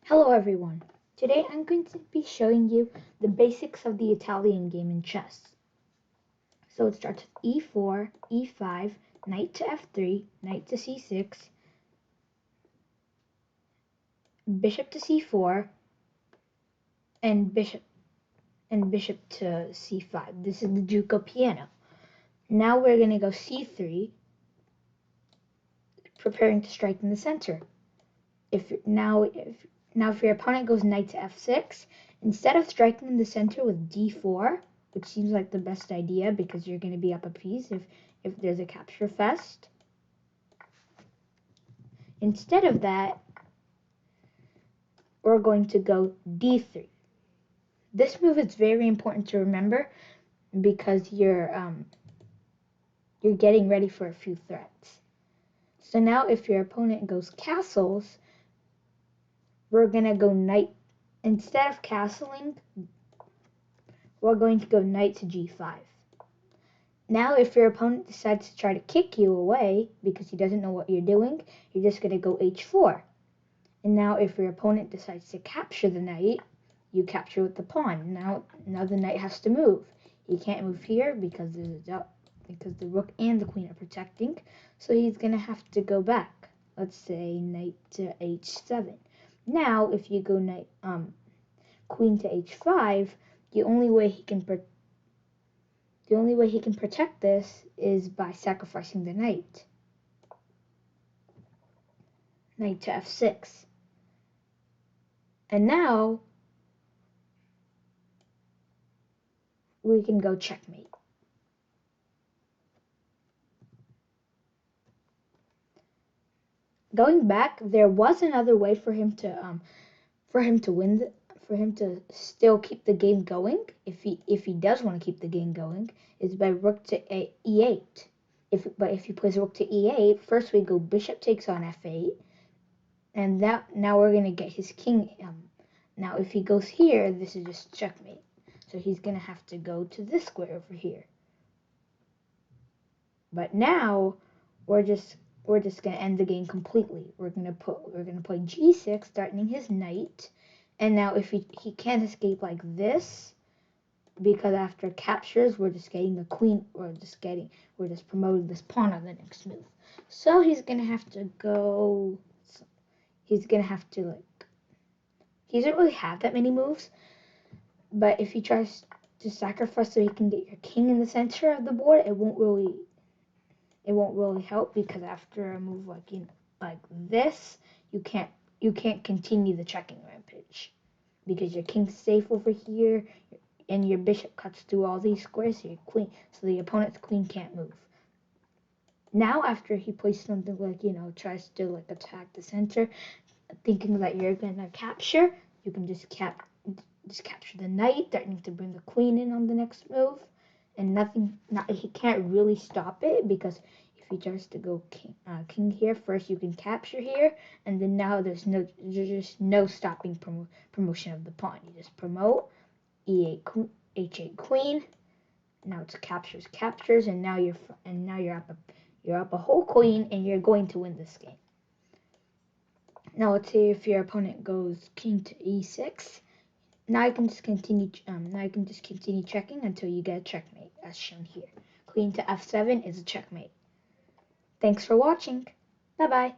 Hello everyone. Today I'm going to be showing you the basics of the Italian game in chess. So it starts with e4, e5, knight to f3, knight to c6, bishop to c4, and bishop to c5. This is the Duca piano. Now we're going to go c3, preparing to strike in the center. If your opponent goes knight to f6, instead of striking in the center with d4, which seems like the best idea because you're going to be up a piece if there's a capture fest, instead of that, we're going to go d3. This move is very important to remember because you're getting ready for a few threats. So now if your opponent goes castles, we're going to go knight. Instead of castling, we're going to go knight to g5. Now, if your opponent decides to try to kick you away because he doesn't know what you're doing, you're just going to go h4. And now, if your opponent decides to capture the knight, you capture with the pawn. Now the knight has to move. He can't move here because because the rook and the queen are protecting. So he's going to have to go back. Let's say knight to h7. Now, if you go queen to h5, the only way he can protect this is by sacrificing the knight. Knight to f6. And now we can go checkmate. Going back, there was another way for him to still keep the game going. If he does want to keep the game going, is by rook to e8. But if he plays rook to e8, first we go bishop takes on f8, and now we're gonna get his king. Now if he goes here, this is just checkmate. So he's gonna have to go to this square over here. But now we're just gonna end the game completely. We're gonna play g6, threatening his knight, and now if he can't escape like this, because after captures we're just getting a queen. We're just promoting this pawn on the next move. So he's gonna have to go. He's gonna have to he doesn't really have that many moves, but if he tries to sacrifice so he can get your king in the center of the board, it won't really help because after a move like this, you can't continue the checking rampage because your king's safe over here and your bishop cuts through all these squares, so the opponent's queen can't move. Now after he plays something tries to attack the center, thinking that you're gonna capture, you can just capture the knight, threatening to bring the queen in on the next move, and he can't really stop it because if he tries to go king here, first you can capture here, and then now there's just no stopping promotion of the pawn. You just promote e8 h8 queen. Now it's captures, and now you're up a whole queen, and you're going to win this game. Now let's say if your opponent goes king to e6. Now I can just continue. Checking until you get a checkmate, as shown here. Queen to f7 is a checkmate. Thanks for watching. Bye bye.